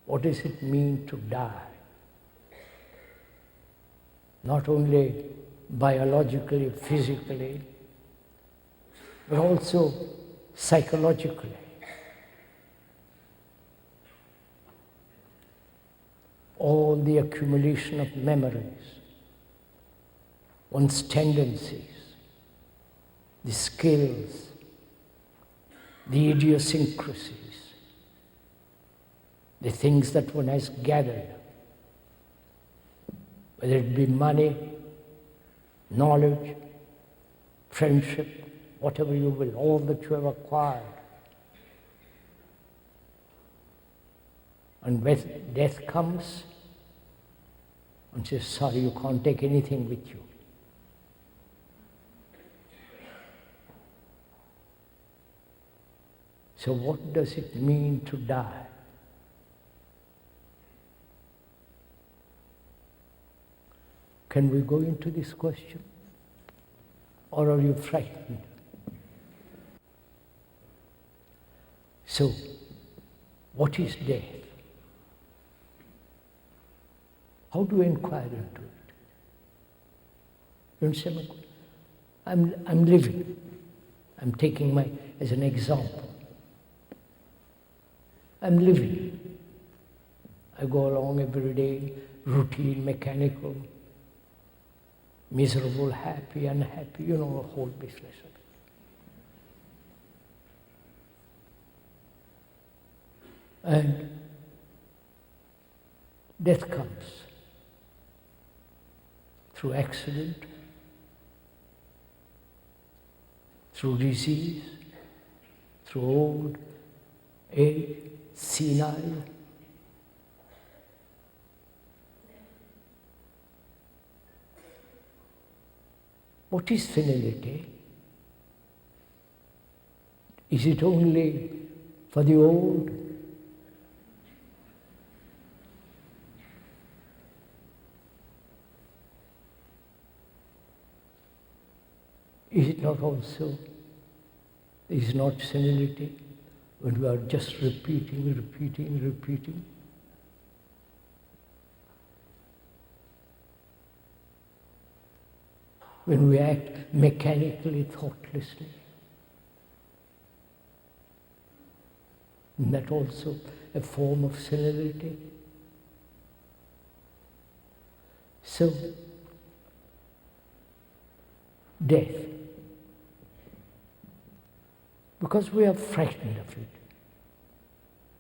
what does it mean to die? Not only biologically, physically, but also psychologically. All the accumulation of memories, one's tendencies, the skills, the idiosyncrasies, the things that one has gathered, whether it be money, knowledge, friendship, whatever you will, all that you have acquired. And when death comes, one says, sorry, you can't take anything with you. So what does it mean to die? Can we go into this question? Or are you frightened? So, what is death? How do you inquire into it? You understand? I'm living. I'm taking as an example. I'm living. I go along every day, routine, mechanical, miserable, happy, unhappy, the whole business of it. And death comes through accident, through disease, through old age, senile. What is senility? Is it only for the old? Is it not also, is not senility when we are just repeating? When we act mechanically, thoughtlessly? Isn't that also a form of senility? So, death. Because we are frightened of it.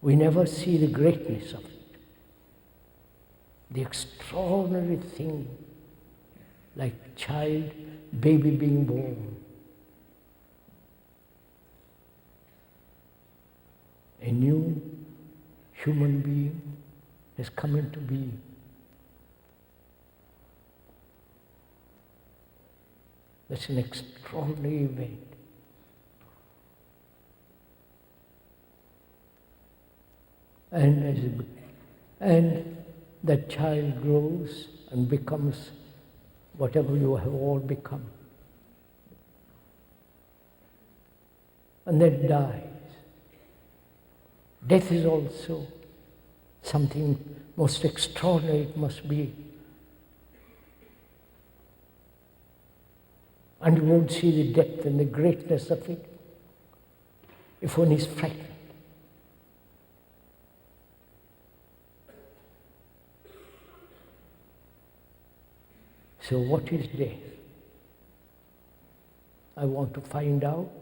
We never see the greatness of it. The extraordinary thing, like child, baby being born. A new human being has come into being. That's an extraordinary event. And that child grows and becomes whatever you have all become. And then dies. Death is also something most extraordinary it must be. And you won't see the depth and the greatness of it if one is frightened. So what is death? I want to find out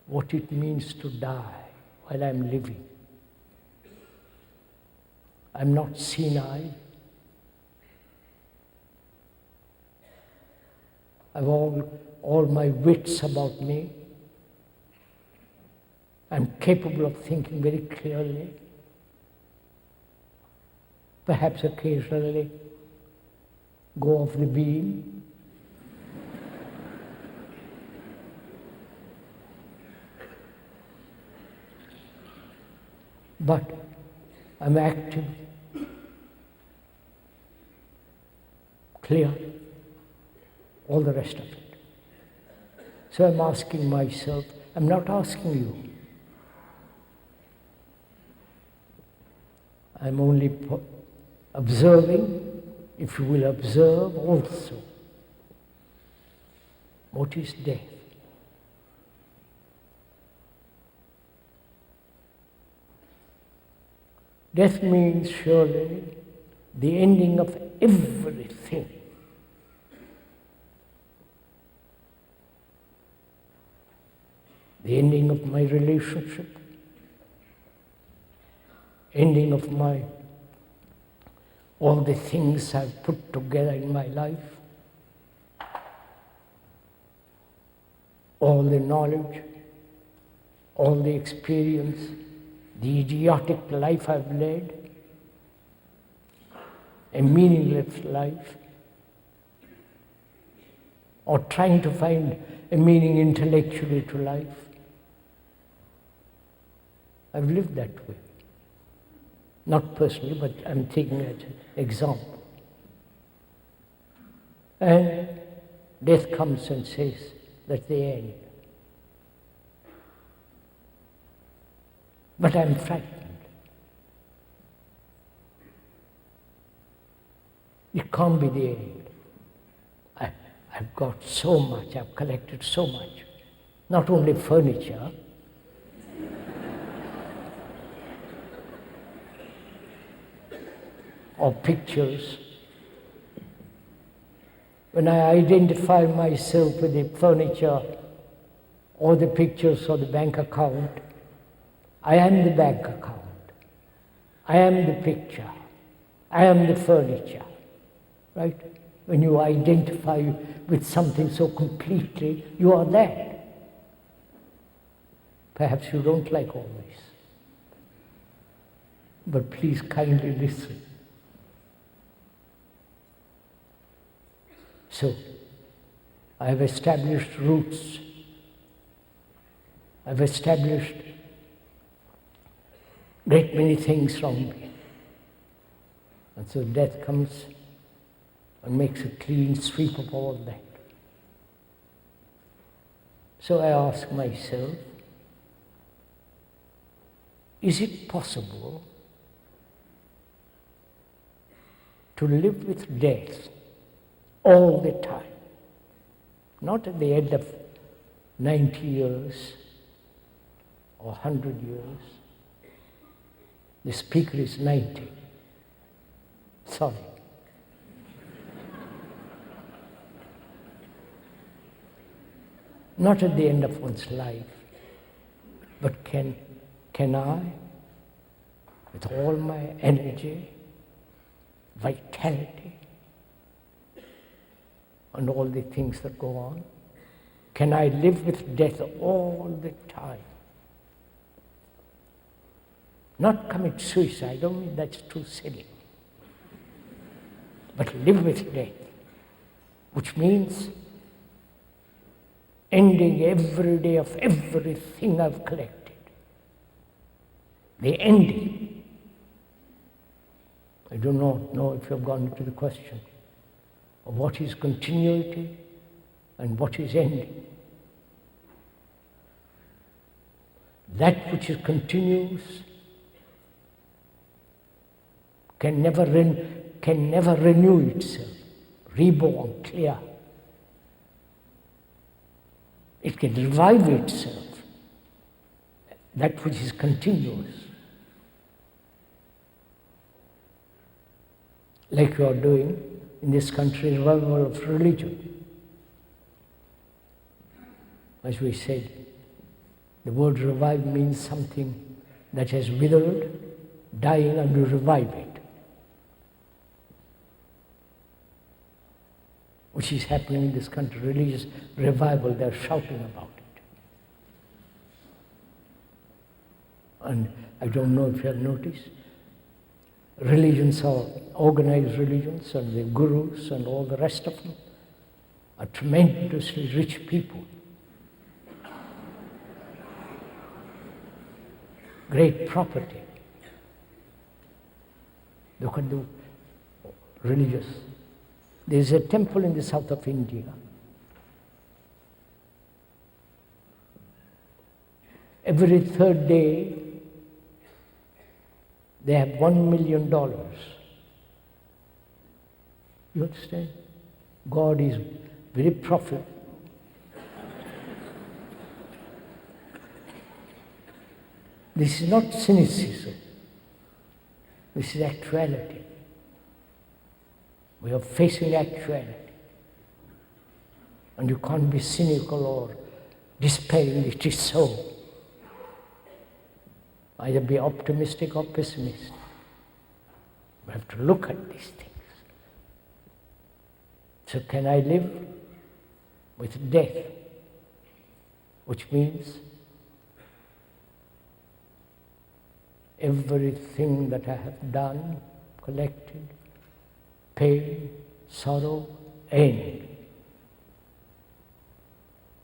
what it means to die while I'm living. I'm not senile. I've all my wits about me. I'm capable of thinking very clearly. Perhaps occasionally go off the beam. But I'm active, clear, all the rest of it. So I'm asking myself, I'm not asking you. I'm only observing, if you will observe also, what is death. Death means surely the ending of everything. The ending of my relationship, ending of all the things I've put together in my life, all the knowledge, all the experience, the idiotic life I've led, a meaningless life, or trying to find a meaning intellectually to life. I've lived that way. Not personally, but I'm taking it as an example. And death comes and says, that's the end. But I'm frightened. It can't be the end. I've got so much, I've collected so much. Not only furniture, or pictures. When I identify myself with the furniture or the pictures or the bank account, I am the bank account. I am the picture. I am the furniture. Right? When you identify with something so completely, you are that. Perhaps you don't like all this. But please kindly listen. So, I have established roots. I've established great many things from me. And so death comes and makes a clean sweep of all that. So I ask myself, is it possible to live with death all the time? Not at the end of 90 years or 100 years. The speaker is 90. Sorry. Not at the end of one's life, but can I, with all my energy, vitality, and all the things that go on, can I live with death all the time? Not commit suicide, I don't mean that's too silly. But live with death, which means ending every day of everything I've collected. The ending. I do not know if you've gone into the question of what is continuity and what is ending. That which is continuous can never renew itself, reborn, clear. It can revive itself, that which is continuous. Like you are doing in this country, revival of religion. As we said, the word revive means something that has withered, dying, and you revive it. Which is happening in this country, religious revival, they're shouting about it. And I don't know if you have noticed, religions are organized religions, and the gurus and all the rest of them are tremendously rich people. Great property. Look at the religious. There is a temple in the south of India. Every third day, They have $1 million. You understand? God is very profitable. This is not cynicism. This is actuality. We are facing actuality. And you can't be cynical or despairing. It is so. Either be optimistic or pessimistic. We have to look at these things. So can I live with death? Which means everything that I have done, collected, pain, sorrow, end.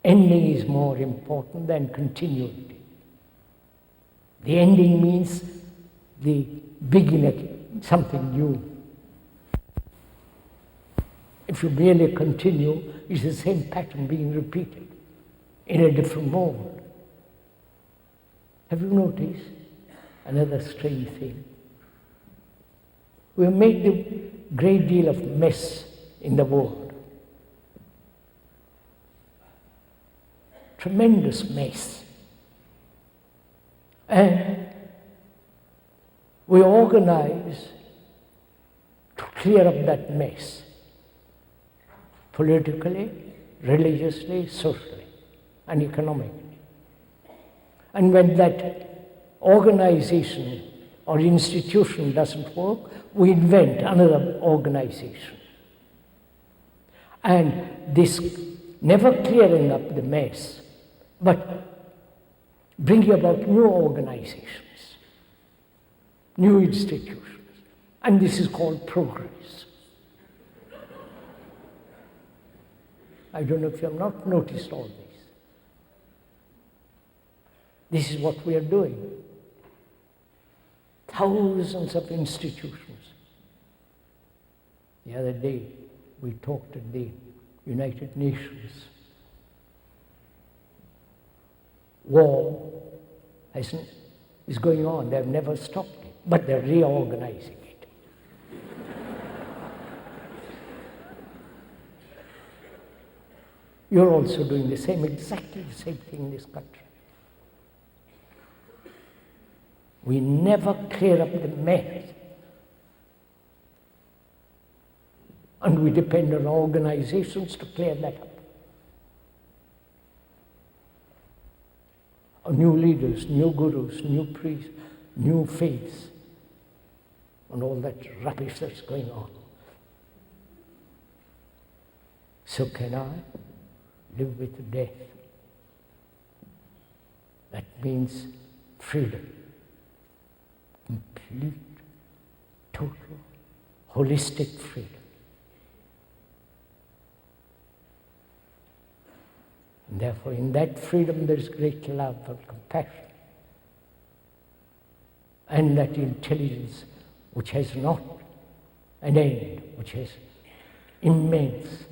Ending is more important than continuity. The ending means the beginning, something new. If you merely continue, it's the same pattern being repeated in a different mode. Have you noticed another strange thing? We have made a great deal of mess in the world. Tremendous mess. And we organize to clear up that mess. Politically, religiously, socially, and economically. And when that organization or institution doesn't work, we invent another organization. And this never clearing up the mess, but bringing about new organizations, new institutions. And this is called progress. I don't know if you have not noticed all this. This is what we are doing. Thousands of institutions. The other day, we talked at the United Nations. War is going on. They have never stopped it, but they're reorganizing it. You're also doing the same, exactly the same thing in this country. We never clear up the mess. And we depend on organizations to clear that up. New leaders, new gurus, new priests, new faiths, and all that rubbish that's going on. So can I live with death? That means freedom. Complete, total, holistic freedom. And therefore, in that freedom, there is great love and compassion. And that intelligence which has not an end, which has immense